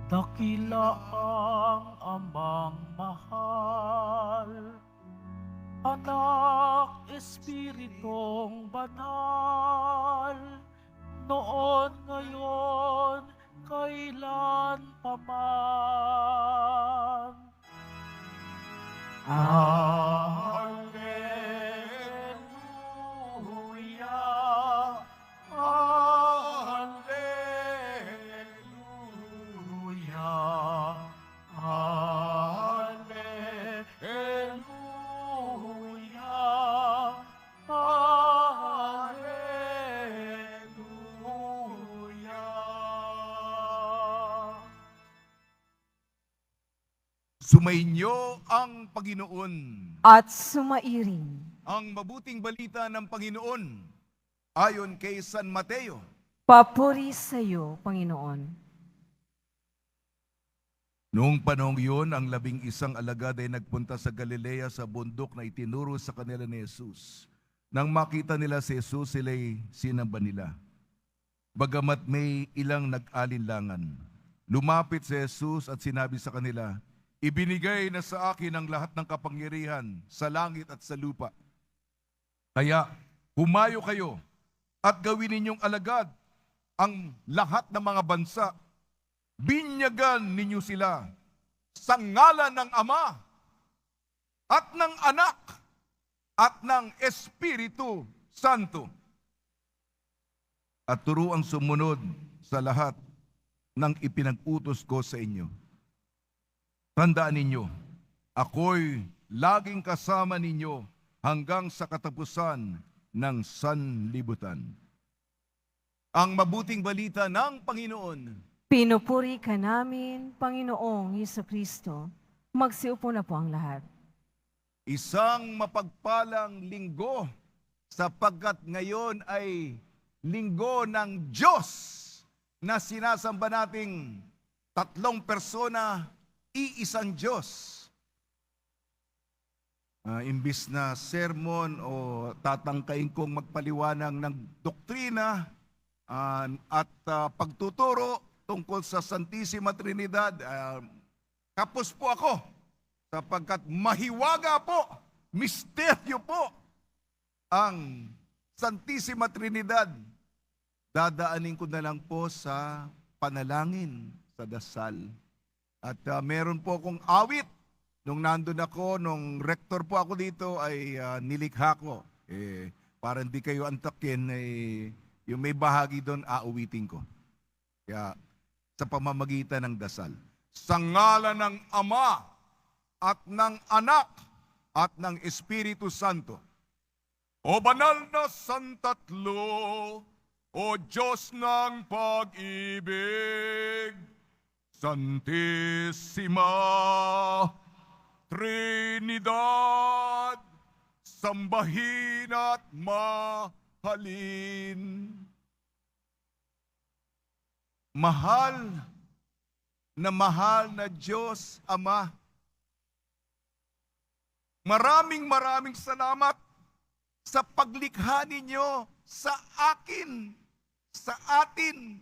Dakila ang amang mahal, anak, espiritong banal, noon, ngayon, kailan paman. Alleluia, Alleluia, Alleluia, Alleluia. Sumainyo ang Panginoon. At sumairing. Ang mabuting balita ng Panginoon ayon kay San Mateo. Papuri sa iyo, Panginoon. Noong panahong yun, ang 11 alagad ay nagpunta sa Galilea sa bundok na itinuro sa kanila ni Jesus. Nang makita nila si Jesus, sila'y sinamba nila. Bagamat may ilang nag-alinlangan, lumapit si Jesus at sinabi sa kanila, "Ibinigay na sa akin ang lahat ng kapangyarihan sa langit at sa lupa. Kaya humayo kayo at gawin ninyong alagad ang lahat ng mga bansa. Binyagan ninyo sila sa ngalan ng Ama at ng Anak at ng Espiritu Santo. At turuang sumunod sa lahat ng ipinag-utos ko sa inyo. Tandaan ninyo, ako'y laging kasama ninyo hanggang sa katapusan ng sanlibutan." Ang mabuting balita ng Panginoon. Pinupuri ka namin, Panginoong Jesucristo. Magsiupo na po ang lahat. Isang mapagpalang linggo sapagkat ngayon ay linggo ng Diyos na sinasamba nating tatlong persona, iisang Diyos. Imbis na sermon o tatangkain kong magpaliwanag ng doktrina at pagtuturo tungkol sa Santissima Trinidad, kapos po ako sapagkat mahiwaga po, misteryo po ang Santissima Trinidad. Dadaanin ko na lang po sa panalangin, sa dasal. At meron po akong awit. Nung nandun ako, nung rector po ako dito, ay nilikha ko. Para hindi kayo antakin, yung may bahagi doon, auwitin ko. Kaya, sa pamamagitan ng dasal. Sa ngalan ng Ama at ng Anak at ng Espiritu Santo. O banal na Santatlo, o Diyos ng pag-ibig, Santissima Trinidad, sambahin at mahalin. Mahal na Diyos Ama, maraming salamat sa paglikha ninyo sa akin, sa atin.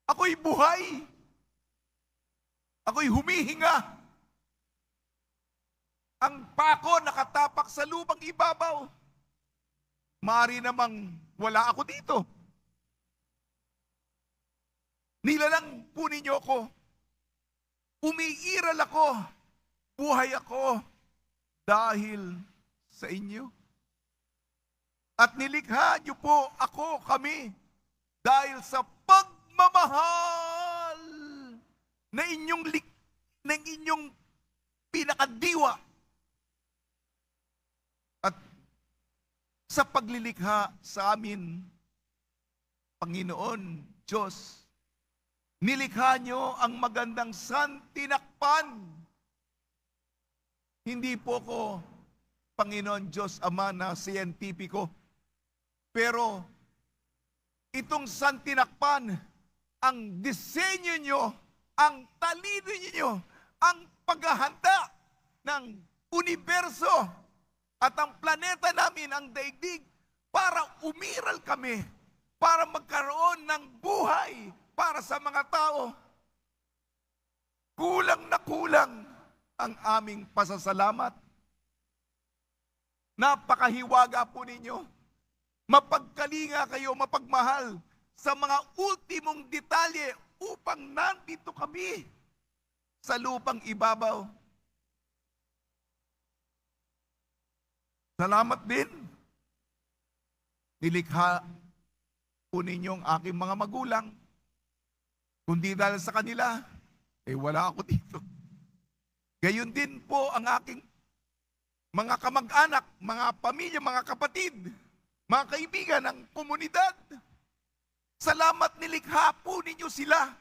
Ako'y buhay. Ako'y humihinga. Ang pako nakatapak sa lupang ibabaw. Maaari namang wala ako dito. Nilalang po ninyo ako. Umiiral ako. Buhay ako dahil sa inyo. At nilikha niyo po ako, kami, dahil sa pagmamahal na inyong pinakadiwa. At sa paglilikha sa amin, Panginoon, Diyos, nilikha niyo ang magandang santinakpan. Hindi po ko, Panginoon Diyos Ama, na siyentipiko. Pero itong santinakpan, ang disenyo nyo, ang talino niyo, ang paghahanda ng universo at ang planeta namin, ang daigdig, para umiral kami, para magkaroon ng buhay para sa mga tao. kulang na kulang ang aming pasasalamat. Napakahiwaga po ninyo. Mapagkalinga kayo, mapagmahal sa mga ultimong detalye upang nandito kami sa lupang ibabaw. Salamat din. Nilikha po ninyong aking mga magulang. Kundi dahil sa kanila, wala ako dito. Gayon din po ang aking mga kamag-anak, mga pamilya, mga kapatid, mga kaibigan ng komunidad. Salamat, nilikha po ninyo sila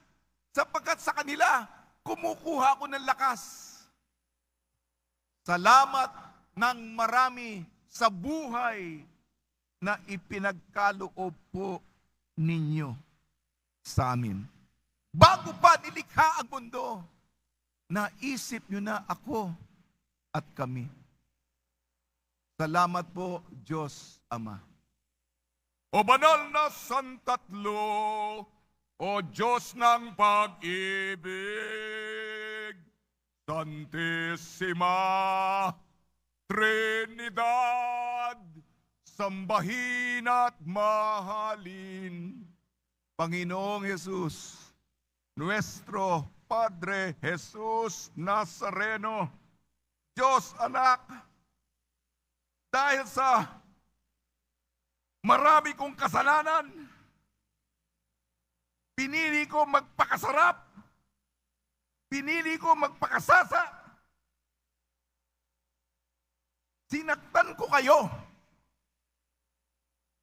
sapagkat sa kanila kumukuha ako ng lakas. Salamat ng marami sa buhay na ipinagkaloob po ninyo sa amin. Bago pa nilikha ang mundo, naisip nyo na ako at kami. Salamat po, Diyos Ama. O banal na Santatlo, o Diyos ng pag-ibig, Santissima Trinidad, sambahin at mahalin. Panginoong Jesus, Nuestro Padre Jesus Nazareno, Diyos Anak, dahil sa marami kong kasalanan, pinili ko magpakasarap, pinili ko magpakasasa, sinaktan ko kayo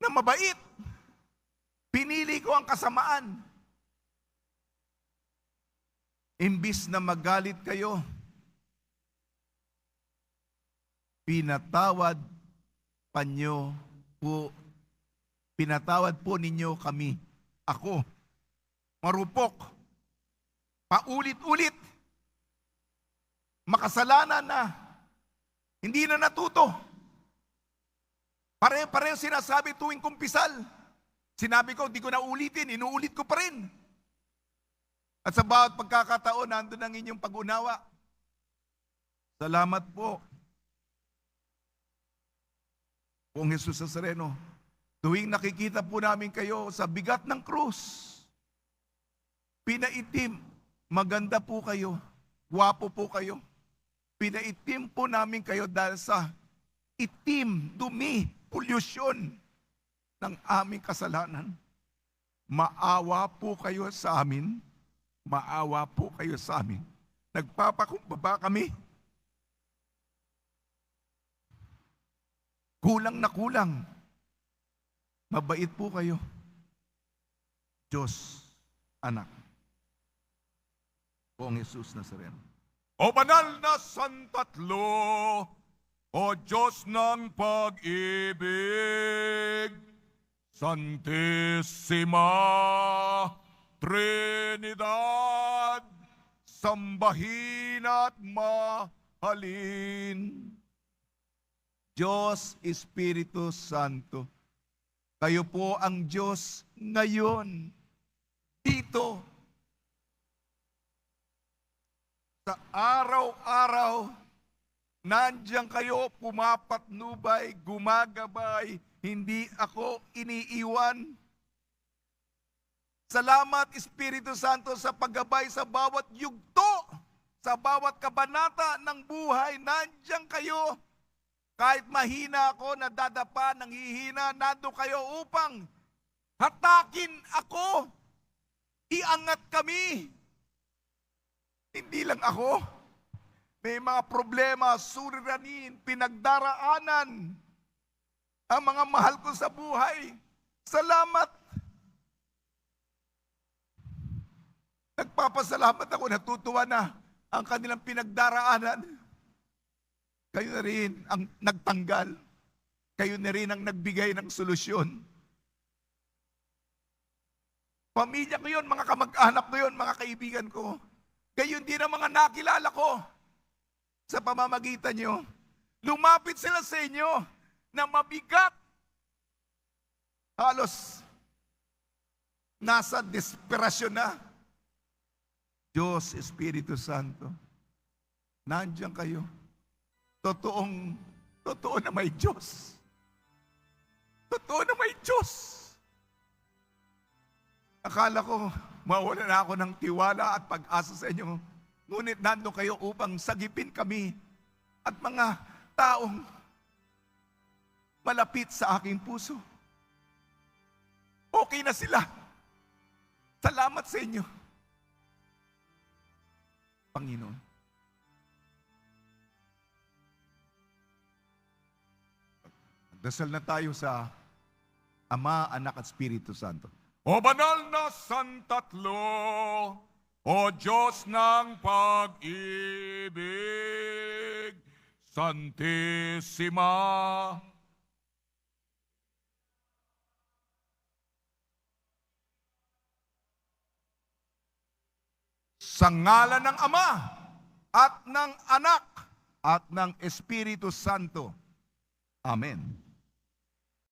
na mabait, pinili ko ang kasamaan. Imbis na magalit kayo, pinatawad po ninyo kami. Ako, marupok, paulit-ulit, makasalanan na, hindi na natuto. Pare-pareho sinasabi tuwing kumpisal. Sinabi ko, di ko na ulitin, inuulit ko pa rin. At sa bawat pagkakataon, nandun ang inyong pag-unawa. Salamat po. Poong Jesus Nazareno, tuwing nakikita po namin kayo sa bigat ng krus, pinaitim, maganda po kayo, gwapo po kayo. Pinaitim po namin kayo dahil sa itim, dumi, polusyon ng aming kasalanan. Maawa po kayo sa amin. Maawa po kayo sa amin. Nagpapakumbaba kami. Kulang na kulang. Mabait po kayo. Diyos, Anak. Poong Jesus Nazareno. O banal na Santatlo, o Diyos ng pag-ibig, Santissima Trinidad, sambahin at mahalin. Diyos Espiritu Santo, kayo po ang Diyos ngayon, dito, sa araw-araw, nandiyan kayo, pumapatnubay, gumagabay, hindi ako iniiwan. Salamat, Espiritu Santo, sa paggabay sa bawat yugto, sa bawat kabanata ng buhay. Nandiyan kayo. Kahit mahina ako, nadadapa, nanghihina, nando kayo upang hatakin ako. Iangat kami. Hindi lang ako. May mga problema, suliranin, pinagdaraanan ang mga mahal ko sa buhay. Salamat. Nagpapasalamat ako, natutuwa na ang kanilang pinagdaraanan. Kayo na rin ang nagtanggal. Kayo na rin ang nagbigay ng solusyon. Pamilya ko yun, mga kamag-anak ko yun, mga kaibigan ko. Gayon din ang mga nakilala ko sa pamamagitan nyo. Lumapit sila sa inyo na mabigat. Halos nasa desperasyon na. Diyos, Espiritu Santo, nandiyan kayo. Totoo na may Diyos. Totoo na may Diyos. Akala ko, mawala na ako ng tiwala at pag-asa sa inyo. Ngunit nando kayo upang sagipin kami at mga taong malapit sa aking puso. Okay na sila. Salamat sa inyo, Panginoon. Dasal na tayo sa Ama, Anak at Espiritu Santo. O banal na Santatlo, o Diyos ng pag-ibig, Santissima. Sa ngalan ng Ama, at ng Anak, at ng Espiritu Santo. Amen.